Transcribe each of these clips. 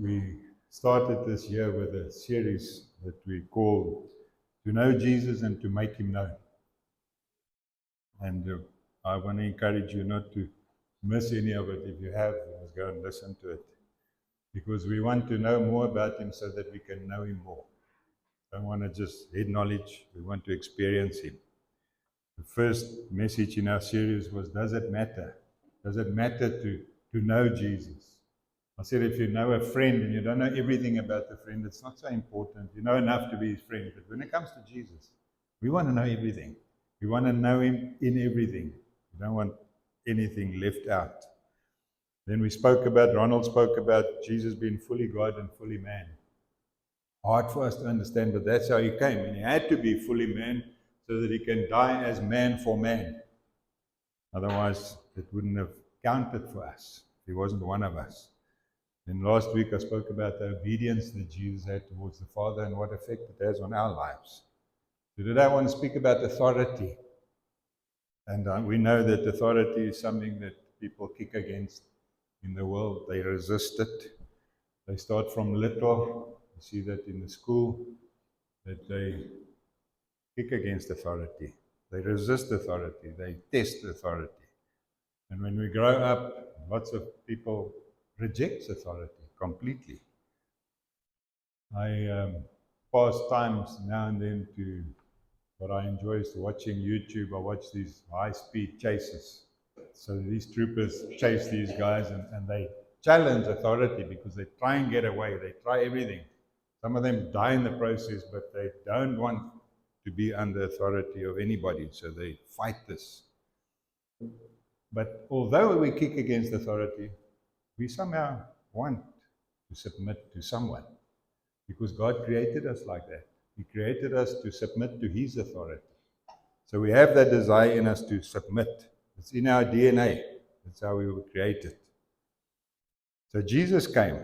We started this year with a series that we call To Know Jesus and to Make Him Known. And I want to encourage you not to miss any of it. If you have, just go and listen to it. Because we want to know more about Him so that we can know Him more. Don't want to just head knowledge, we want to experience Him. The first message in our series was, does it matter? Does it matter to know Jesus? I said, if you know a friend and you don't know everything about the friend, it's not so important. You know enough to be his friend. But when it comes to Jesus, we want to know everything. We want to know him in everything. We don't want anything left out. Then Ronald spoke about Jesus being fully God and fully man. Hard for us to understand, but that's how he came. And he had to be fully man so that he can die as man for man. Otherwise, it wouldn't have counted for us if he wasn't one of us. And last week I spoke about the obedience that Jesus had towards the Father and what effect it has on our lives. So today I want to speak about authority. And we know that authority is something that people kick against in the world. They resist it. They start from little. You see that in the school, that they kick against authority. They resist authority. They test authority. And when we grow up, lots of people reject authority completely. I pass times now and then to what I enjoy is watching YouTube. I watch these high-speed chases. So these troopers chase these guys and they challenge authority because they try and get away. They try everything. Some of them die in the process, but they don't want to be under authority of anybody. So they fight this. But although we kick against authority, we somehow want to submit to someone because God created us like that. He created us to submit to His authority. So we have that desire in us to submit. It's in our DNA. That's how we were created. So Jesus came.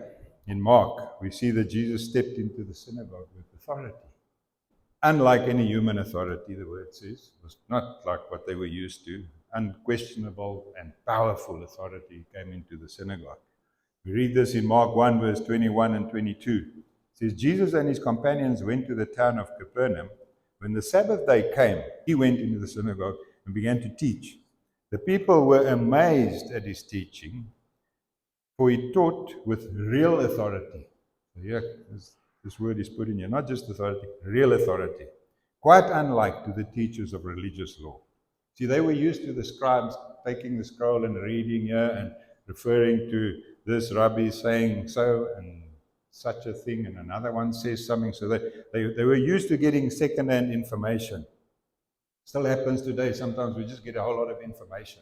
In Mark, we see that Jesus stepped into the synagogue with authority. Unlike any human authority, the word says, it was not like what they were used to. Unquestionable and powerful authority came into the synagogue. We read this in Mark 1, verse 21 and 22. It says, Jesus and his companions went to the town of Capernaum. When the Sabbath day came, he went into the synagogue and began to teach. The people were amazed at his teaching, for he taught with real authority. So here, this word is put in here, not just authority, real authority. Quite unlike to the teachers of religious law. See, they were used to the scribes taking the scroll and reading here and referring to this rabbi saying so and such a thing, and another one says something. So they were used to getting second-hand information. Still happens today. Sometimes we just get a whole lot of information.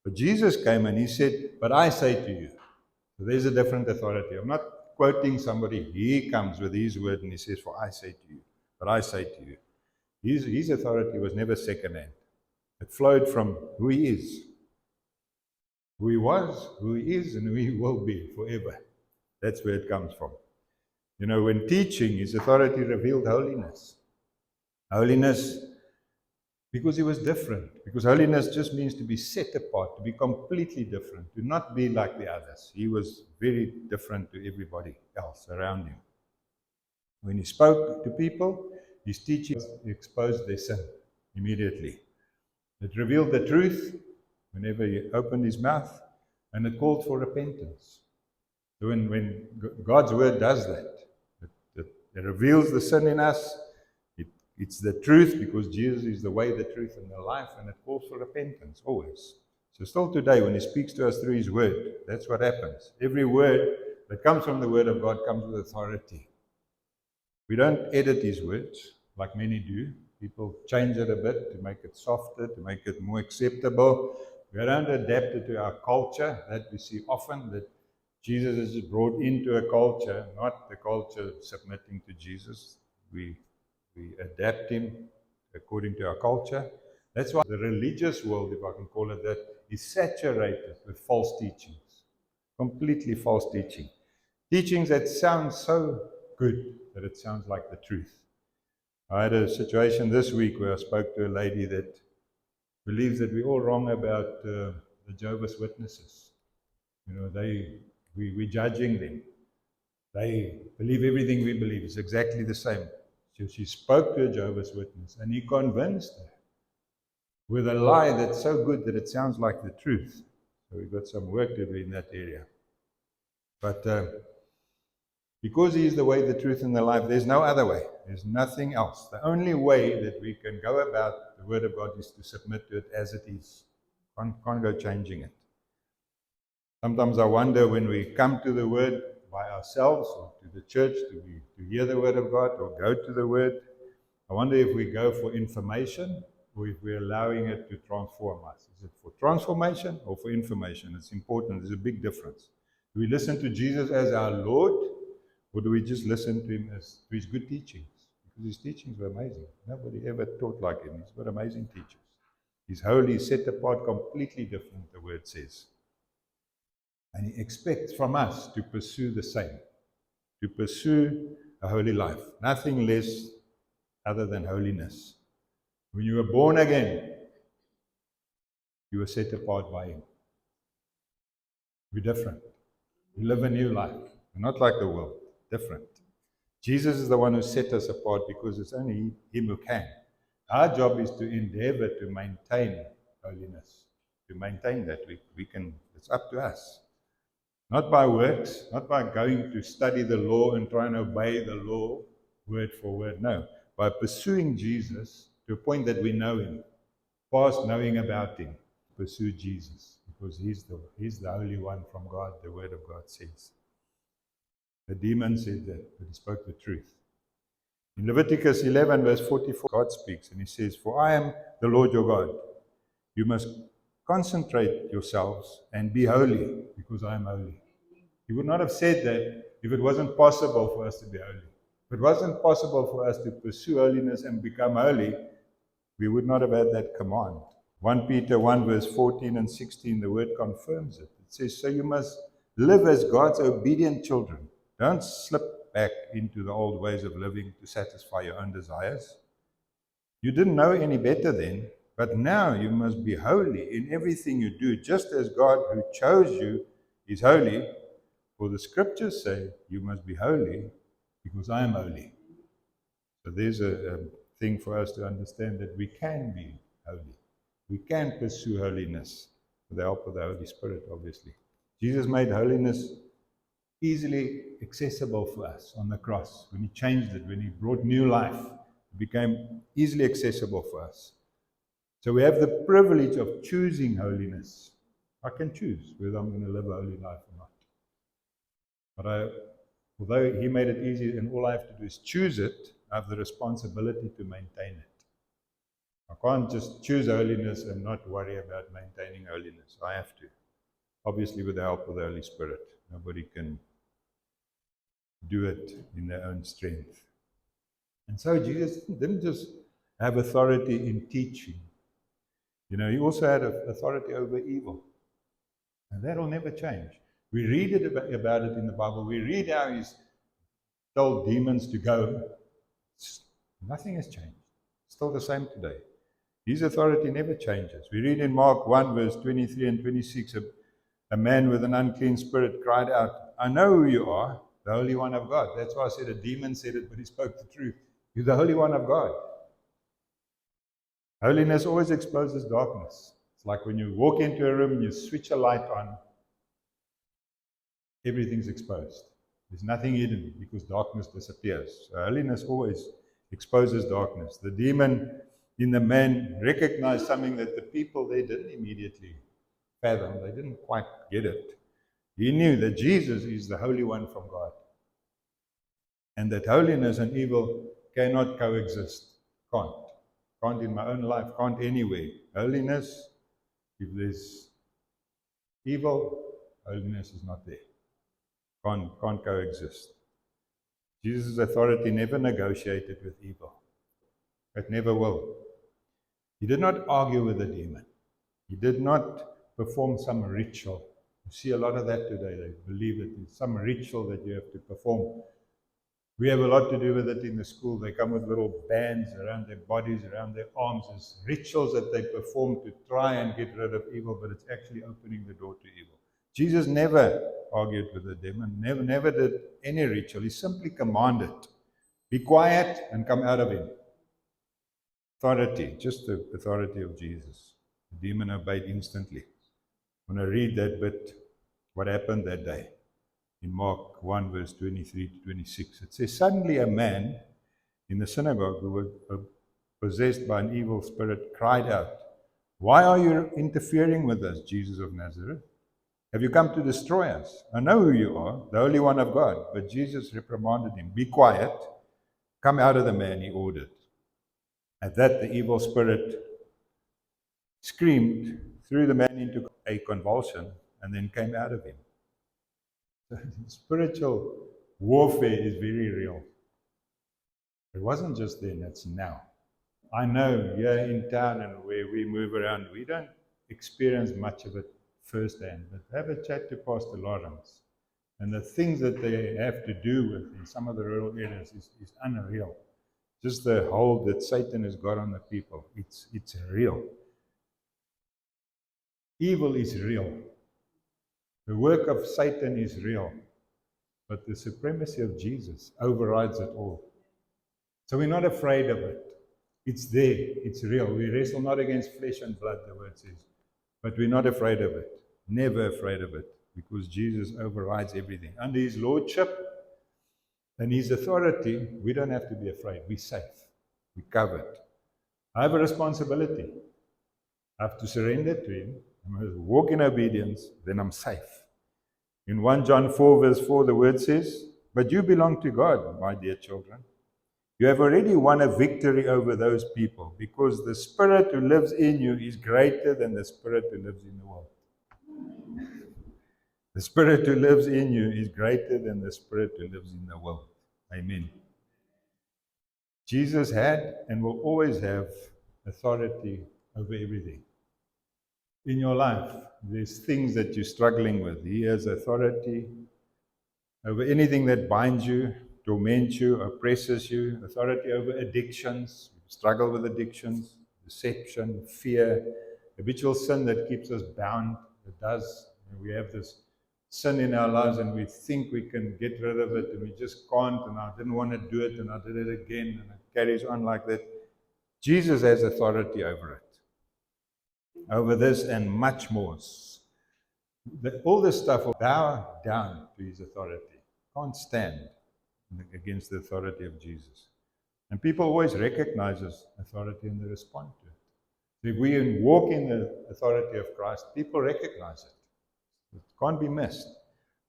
But Jesus came and he said, but I say to you. So there's a different authority. I'm not quoting somebody. He comes with his word and he says, for I say to you. But I say to you. His authority was never second-hand. It flowed from who he is. Who he was, who he is, and who he will be forever. That's where it comes from. You know, when teaching, his authority revealed holiness. Holiness, because he was different. Because holiness just means to be set apart, to be completely different, to not be like the others. He was very different to everybody else around him. When he spoke to people, his teachings exposed their sin immediately. It revealed the truth whenever he opened his mouth, and it called for repentance. So when God's word does that, it reveals the sin in us. It's the truth because Jesus is the way, the truth, and the life, and it calls for repentance always. So still today, when he speaks to us through his word, that's what happens. Every word that comes from the word of God comes with authority. We don't edit his words like many do. People change it a bit to make it softer, to make it more acceptable. We don't adapt it to our culture. That we see often, that Jesus is brought into a culture, not the culture submitting to Jesus. We adapt him according to our culture. That's why the religious world, if I can call it that, is saturated with false teachings. Completely false teaching. Teachings that sound so good that it sounds like the truth. I had a situation this week where I spoke to a lady that believes that we're all wrong about the Jehovah's Witnesses. You know, we're judging them. They believe everything we believe. It's exactly the same. So she spoke to a Jehovah's Witness, and he convinced her with a lie that's so good that it sounds like the truth. So we've got some work to do in that area. But because he is the way, the truth, and the life, there's no other way. There's nothing else. The only way that we can go about the Word of God is to submit to it as it is. Can't go changing it. Sometimes I wonder when we come to the Word by ourselves or to the church to hear the Word of God or go to the Word, I wonder if we go for information or if we're allowing it to transform us. Is it for transformation or for information? It's important. There's a big difference. Do we listen to Jesus as our Lord, or do we just listen to him as to his good teachings? Because his teachings were amazing. Nobody ever taught like him. He's got amazing teachers. He's holy, set apart, completely different, the word says. And he expects from us to pursue the same, to pursue a holy life. Nothing less other than holiness. When you were born again, you were set apart by him. We're different. We live a new life. We're not like the world. Different. Jesus is the one who set us apart because it's only him who can. Our job is to endeavor to maintain holiness. To maintain that. We can, it's up to us. Not by works, not by going to study the law and try and obey the law word for word. No. By pursuing Jesus to a point that we know him. Past knowing about him. Pursue Jesus. Because he's the Holy One from God, the Word of God says. The demon said that, but he spoke the truth. In Leviticus 11, verse 44, God speaks and he says, "For I am the Lord your God. You must concentrate yourselves and be holy, because I am holy." He would not have said that if it wasn't possible for us to be holy. If it wasn't possible for us to pursue holiness and become holy, we would not have had that command. 1 Peter 1, verse 14 and 16, the word confirms it. It says, "So you must live as God's obedient children. Don't slip back into the old ways of living to satisfy your own desires. You didn't know any better then, but now you must be holy in everything you do, just as God who chose you is holy. For the scriptures say, you must be holy because I am holy." So there's a thing for us to understand that we can be holy. We can pursue holiness with the help of the Holy Spirit, obviously. Jesus made holiness easily accessible for us on the cross. When he changed it, when he brought new life, it became easily accessible for us. So we have the privilege of choosing holiness. I can choose whether I'm going to live a holy life or not. But although he made it easy and all I have to do is choose it, I have the responsibility to maintain it. I can't just choose holiness and not worry about maintaining holiness. I have to. Obviously with the help of the Holy Spirit. Nobody can do it in their own strength. And so Jesus didn't just have authority in teaching. You know, he also had authority over evil. And that will never change. We read about it in the Bible. We read how he's told demons to go. Nothing has changed. It's still the same today. His authority never changes. We read in Mark 1, verse 23 and 26, a man with an unclean spirit cried out, "I know who you are, the Holy One of God." That's why I said a demon said it, but he spoke the truth. You're the Holy One of God. Holiness always exposes darkness. It's like when you walk into a room and you switch a light on, everything's exposed. There's nothing hidden because darkness disappears. So holiness always exposes darkness. The demon in the man recognized something that the people there didn't immediately fathom. They didn't quite get it. He knew that Jesus is the Holy One from God. And that holiness and evil cannot coexist. Can't. Can't in my own life, can't anywhere. Holiness, if there's evil, holiness is not there. Can't coexist. Jesus' authority never negotiated with evil. It never will. He did not argue with the demon. He did not perform some ritual. You see a lot of that today. They believe that it's some ritual that you have to perform. We have a lot to do with it in the school. They come with little bands around their bodies, around their arms. It's rituals that they perform to try and get rid of evil, but it's actually opening the door to evil. Jesus never argued with the demon, never did any ritual. He simply commanded, be quiet and come out of him. Authority, just the authority of Jesus. The demon obeyed instantly. When I read that bit, what happened that day, in Mark 1, verse 23 to 26, it says, suddenly a man in the synagogue who was possessed by an evil spirit cried out, why are you interfering with us, Jesus of Nazareth? Have you come to destroy us? I know who you are, the Holy One of God. But Jesus reprimanded him. Be quiet. Come out of the man, he ordered. At that, the evil spirit screamed, threw the man into a convulsion, and then came out of him. Spiritual warfare is very real. It wasn't just then, it's now. I know here in town and where we move around, we don't experience much of it firsthand, but have a chat to Pastor Lawrence. And the things that they have to do with in some of the rural areas is unreal. Just the hold that Satan has got on the people, it's real. Evil is real. The work of Satan is real. But the supremacy of Jesus overrides it all. So we're not afraid of it. It's there. It's real. We wrestle not against flesh and blood, the word says. But we're not afraid of it. Never afraid of it. Because Jesus overrides everything. Under his lordship and his authority, we don't have to be afraid. We're safe. We're covered. I have a responsibility. I have to surrender to him. I must walk in obedience. Then I'm safe. In 1 John 4, verse 4, the word says, but you belong to God, my dear children. You have already won a victory over those people because the Spirit who lives in you is greater than the Spirit who lives in the world. The Spirit who lives in you is greater than the Spirit who lives in the world. Amen. Jesus had and will always have authority over everything. In your life, there's things that you're struggling with. He has authority over anything that binds you, torments you, oppresses you, authority over addictions, struggle with addictions, deception, fear, habitual sin that keeps us bound. It does. We have this sin in our lives and we think we can get rid of it and we just can't, and I didn't want to do it and I did it again, and it carries on like that. Jesus has authority over it, over this and much more. All this stuff will bow down to his authority. Can't stand against the authority of Jesus. And people always recognize his authority and they respond to it. So if we walk in the authority of Christ, people recognize it. It can't be missed.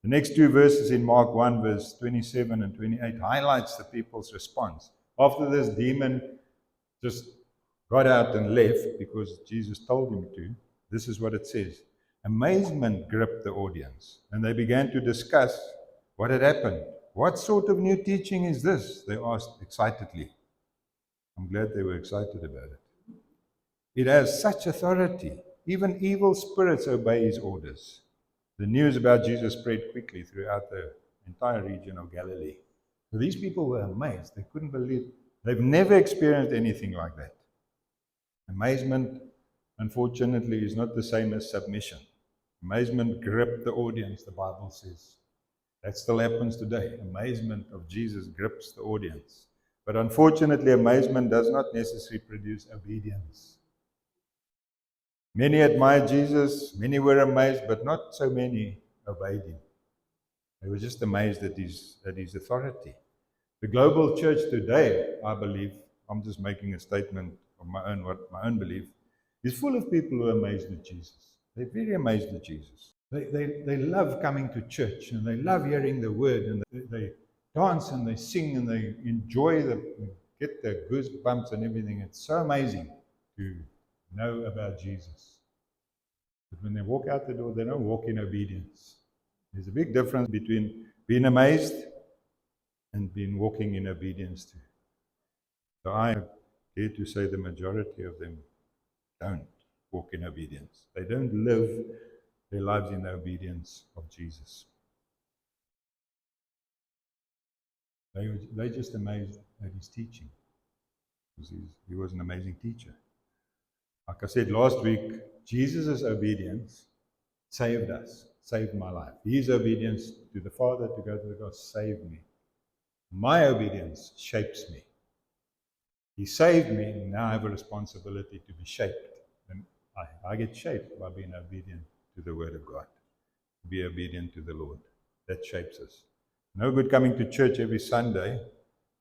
The next two verses in Mark 1, verse 27 and 28 highlights the people's response. After this demon just got out and left because Jesus told him to, this is what it says. Amazement gripped the audience, and they began to discuss what had happened. What sort of new teaching is this? They asked excitedly. I'm glad they were excited about it. It has such authority. Even evil spirits obey his orders. The news about Jesus spread quickly throughout the entire region of Galilee. So these people were amazed. They couldn't believe. They've never experienced anything like that. Amazement, unfortunately, is not the same as submission. Amazement gripped the audience, the Bible says. That still happens today. Amazement of Jesus grips the audience. But unfortunately, amazement does not necessarily produce obedience. Many admired Jesus, many were amazed, but not so many obeyed him. They were just amazed at his authority. The global church today, I believe, I'm just making a statement of my own belief, is full of people who are amazed at Jesus. They're very amazed at Jesus. They love coming to church and they love hearing the word, and they dance and they sing and they enjoy get the goosebumps and everything. It's so amazing to know about Jesus. But when they walk out the door, they don't walk in obedience. There's a big difference between being amazed and being walking in obedience to. So I dare to say the majority of them don't walk in obedience. They don't live their lives in the obedience of Jesus. They just amazed at his teaching, because he was an amazing teacher. Like I said last week, Jesus' obedience saved us. saved my life. His obedience to the Father to go to the cross saved me. My obedience shapes me. He saved me, and now I have a responsibility to be shaped. And I get shaped by being obedient to the Word of God. Be obedient to the Lord. That shapes us. No good coming to church every Sunday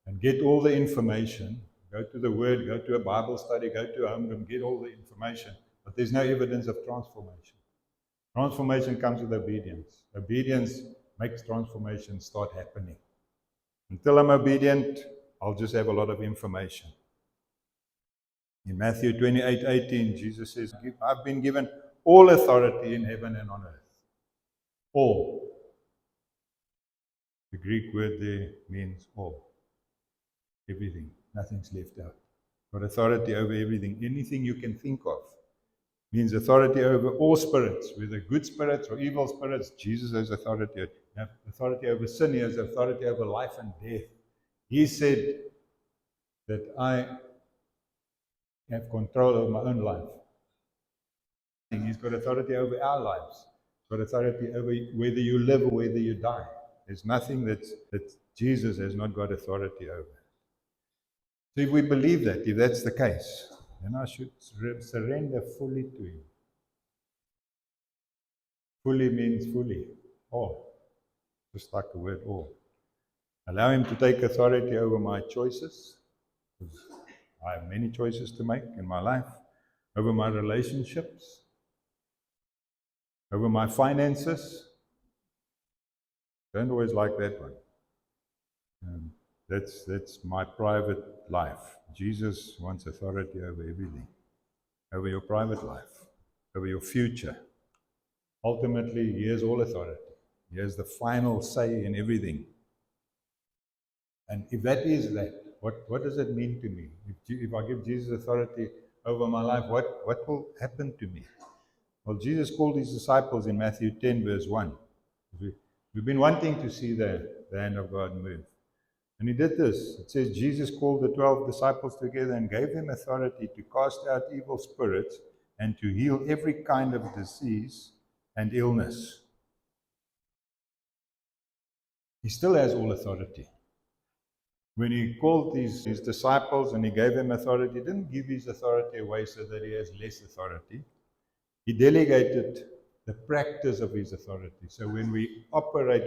and get all the information. Go to the Word, go to a Bible study, go to a homeroom, get all the information. But there's no evidence of transformation. Transformation comes with obedience. Obedience makes transformation start happening. Until I'm obedient, I'll just have a lot of information. In Matthew 28:18, Jesus says, I've been given all authority in heaven and on earth. All. The Greek word there means all. Everything. Nothing's left out. Got authority over everything. Anything you can think of. Means authority over all spirits, whether good spirits or evil spirits. Jesus has authority. You have authority over sin. He has authority over life and death. He said that I have control over my own life. He's got authority over our lives. He's got authority over whether you live or whether you die. There's nothing that Jesus has not got authority over. So if we believe that, if that's the case, then I should surrender fully to Him. Fully means fully. All. Just like the word all. Allow Him to take authority over my choices. Because I have many choices to make in my life. Over my relationships. Over my finances. Don't always like that one. That's my private life. Jesus wants authority over everything. Over your private life. Over your future. Ultimately, He has all authority. He has the final say in everything. And if that is that, what does it mean to me? If I give Jesus authority over my life, what will happen to me? Well, Jesus called His disciples in Matthew 10, verse 1. We've been wanting to see the hand of God move. And He did this. It says, Jesus called the 12 disciples together and gave them authority to cast out evil spirits and to heal every kind of disease and illness. He still has all authority. When He called His disciples and He gave them authority, He didn't give His authority away so that He has less authority. He delegated the practice of His authority. So when we operate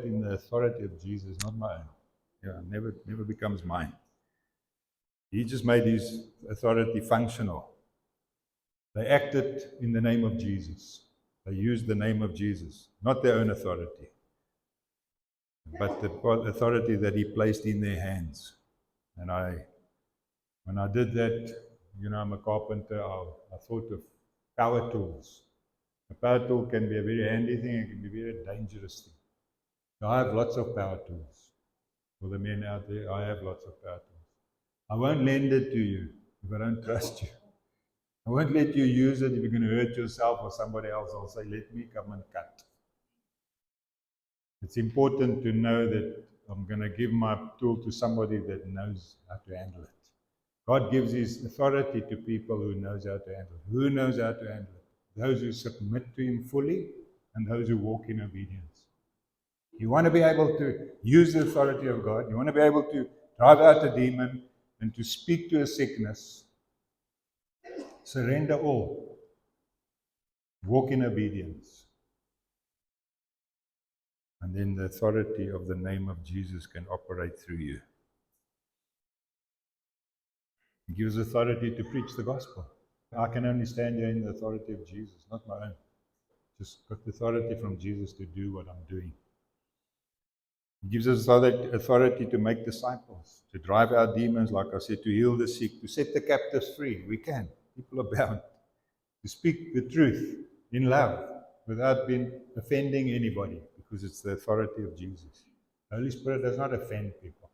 in the authority of Jesus, not my own. Yeah, never becomes mine. He just made His authority functional. They acted in the name of Jesus. They used the name of Jesus, not their own authority, but the authority that He placed in their hands. And when I did that, I'm a carpenter, I thought of power tools. A power tool can be a very handy thing, it can be a very dangerous thing. So I have lots of power tools. For the men out there, I have lots of power tools. I won't lend it to you if I don't trust you. I won't let you use it if you're going to hurt yourself or somebody else. I'll say, let me come and cut. It's important to know that I'm going to give my tool to somebody that knows how to handle it. God gives His authority to people who knows how to handle it. Who knows how to handle it? Those who submit to Him fully and those who walk in obedience. You want to be able to use the authority of God. You want to be able to drive out a demon and to speak to a sickness. Surrender all. Walk in obedience. And then the authority of the name of Jesus can operate through you. He gives authority to preach the gospel. I can only stand here in the authority of Jesus, not my own. Just got the authority from Jesus to do what I'm doing. He gives us authority to make disciples, to drive out demons, like I said, to heal the sick, to set the captives free. We can. People are bound. To speak the truth in love without offending anybody, because it's the authority of Jesus. The Holy Spirit does not offend people.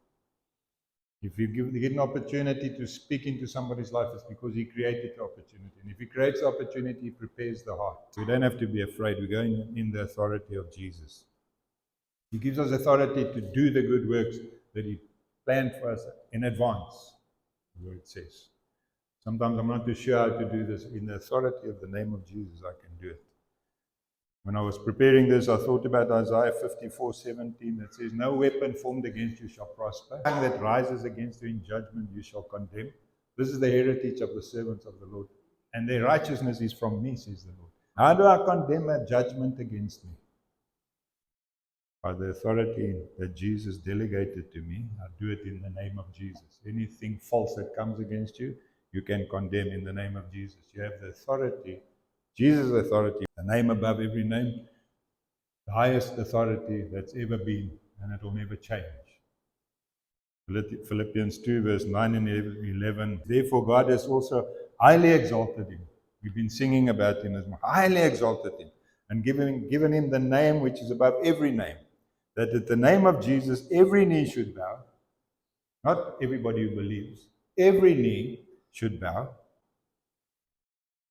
If you get an opportunity to speak into somebody's life, it's because He created the opportunity. And if He creates the opportunity, He prepares the heart. So we don't have to be afraid. We're going in the authority of Jesus. He gives us authority to do the good works that He planned for us in advance, the word says. Sometimes I'm not too sure how to do this. In the authority of the name of Jesus, I can do it. When I was preparing this, I thought about Isaiah 54:17 that says, "No weapon formed against you shall prosper. Tongue that rises against you in judgment you shall condemn. This is the heritage of the servants of the Lord, and their righteousness is from me," says the Lord. How do I condemn a judgment against me? By the authority that Jesus delegated to me. I do it in the name of Jesus. Anything false that comes against you, you can condemn in the name of Jesus. You have the authority, Jesus' authority, the name above every name, the highest authority that's ever been, and it will never change. Philippians 2, verse 9 and 11. Therefore, God has also highly exalted him. We've been singing about him as highly exalted him and given him the name which is above every name. That at the name of Jesus, every knee should bow. Not everybody who believes. Every knee should bow.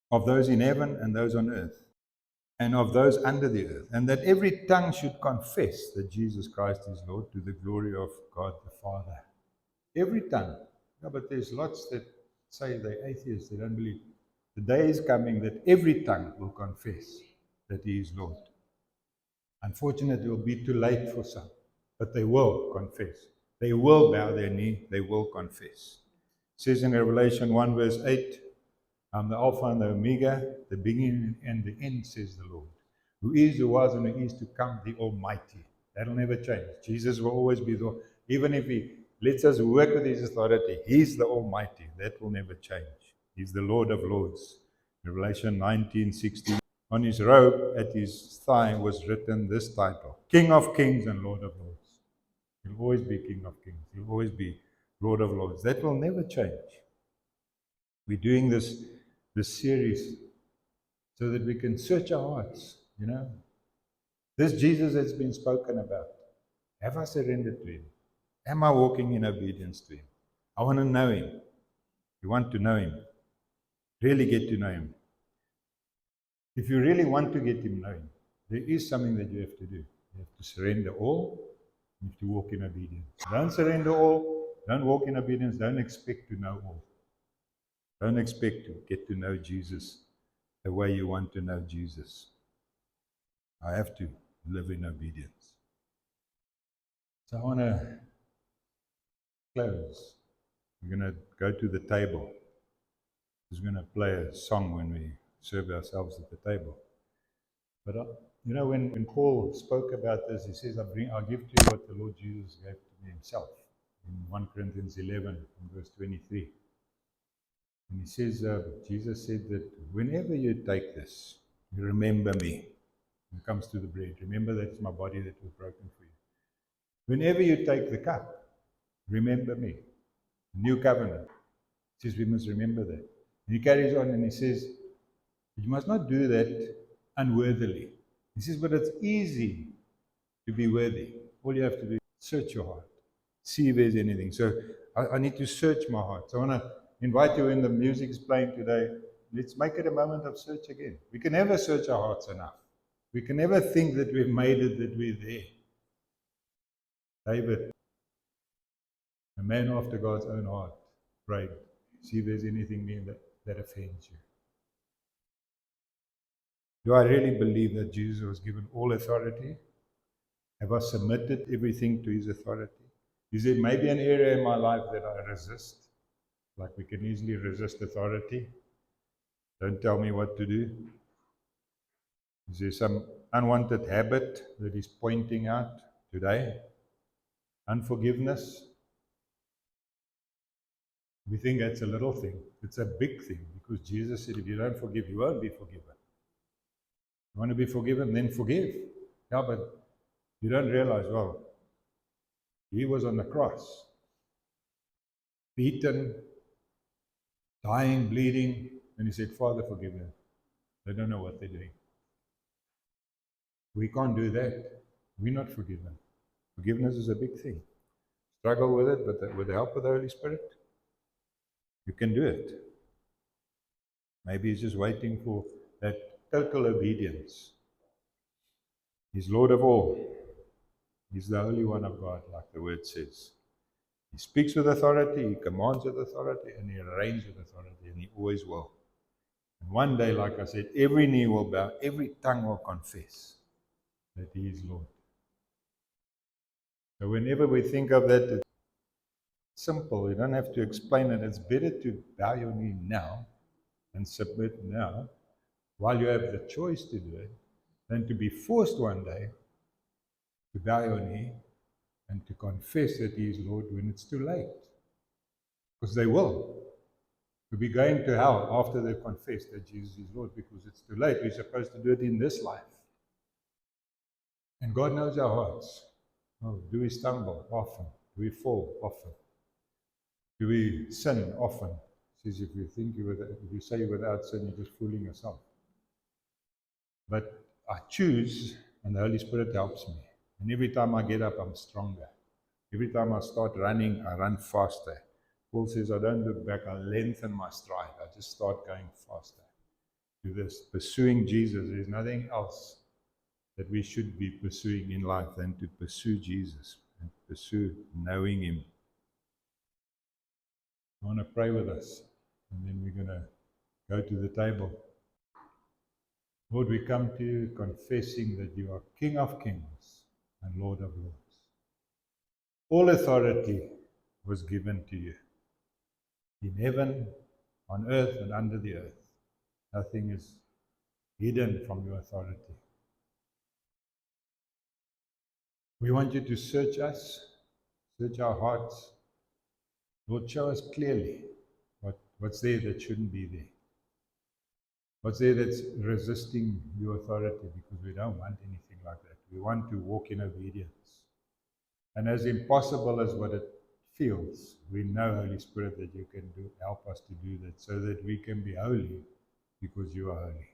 Of those in heaven and those on earth. And of those under the earth. And that every tongue should confess that Jesus Christ is Lord, to the glory of God the Father. Every tongue. No, but there's lots that say they're atheists, they don't believe. The day is coming that every tongue will confess that he is Lord. Unfortunately, it will be too late for some, but they will confess. They will bow their knee, they will confess. It says in Revelation 1 verse 8, I'm the Alpha and the Omega, the beginning and the end, says the Lord, who is, who was, and who is to come, the Almighty. That'll never change. Jesus will always be the, even if he lets us work with his authority, he's the Almighty. That will never change. He's the Lord of Lords. Revelation 19:16. On his robe at his thigh was written this title, King of Kings and Lord of Lords. He'll always be King of Kings. He'll always be Lord of Lords. That will never change. We're doing this series so that we can search our hearts, you know. This Jesus that's been spoken about, have I surrendered to him? Am I walking in obedience to him? I want to know him. You want to know him. Really get to know him. If you really want to get him known, there is something that you have to do. You have to surrender all. You have to walk in obedience. Don't surrender all. Don't walk in obedience. Don't expect to know all. Don't expect to get to know Jesus the way you want to know Jesus. I have to live in obedience. So I want to close. We're going to go to the table. We're going to play a song when we serve ourselves at the table. But you know, when Paul spoke about this, he says, I'll give to you what the Lord Jesus gave to me himself. In 1 Corinthians 11, verse 23. And he says, Jesus said that whenever you take this, you remember me. When it comes to the bread, remember that it's my body that was broken for you. Whenever you take the cup, remember me. New covenant. He says we must remember that. And he carries on and he says, you must not do that unworthily. He says, but it's easy to be worthy. All you have to do is search your heart. See if there's anything. So I need to search my heart. So I want to invite you, when the music is playing today, let's make it a moment of search again. We can never search our hearts enough. We can never think that we've made it, that we're there. David, a man after God's own heart, prayed, see if there's anything in that offends you. Do I really believe that Jesus was given all authority? Have I submitted everything to his authority? Is there maybe an area in my life that I resist? Like we can easily resist authority. Don't tell me what to do. Is there some unwanted habit that is pointing out today? Unforgiveness? We think that's a little thing. It's a big thing, because Jesus said, if you don't forgive, you won't be forgiven. You want to be forgiven, then forgive. Yeah, but you don't realize, well, he was on the cross, beaten, dying, bleeding, and he said, Father, forgive them. They don't know what they're doing. We can't do that. We're not forgiven. Forgiveness is a big thing. Struggle with it, but with the help of the Holy Spirit, you can do it. Maybe he's just waiting for that total obedience. He's Lord of all. He's the Holy One of God, like the word says. He speaks with authority, he commands with authority, and he reigns with authority, and he always will. And one day, like I said, every knee will bow, every tongue will confess that He is Lord. So whenever we think of that, it's simple. You don't have to explain it. It's better to bow your knee now and submit now while you have the choice to do it than to be forced one day to bow your knee and to confess that He is Lord when it's too late. Because they will. We'll be going to hell after they've confessed that Jesus is Lord because it's too late. We're supposed to do it in this life. And God knows our hearts. Oh, do we stumble? Often. Do we fall? Often. Do we sin? Often. He says if you say you're without sin, you're just fooling yourself. But I choose, and the Holy Spirit helps me. And every time I get up, I'm stronger. Every time I start running, I run faster. Paul says, I don't look back, I lengthen my stride. I just start going faster. To this, pursuing Jesus. There's nothing else that we should be pursuing in life than to pursue Jesus and pursue knowing Him. I want to pray with us, and then we're going to go to the table. Lord, we come to you confessing that you are King of Kings and Lord of Lords. All authority was given to you. In heaven, on earth, and under the earth. Nothing is hidden from your authority. We want you to search us, search our hearts. Lord, show us clearly what's there that shouldn't be there. What's there that's resisting your authority, because we don't want anything like that. We want to walk in obedience. And as impossible as what it feels, we know, Holy Spirit, that you can help us to do that so that we can be holy because you are holy.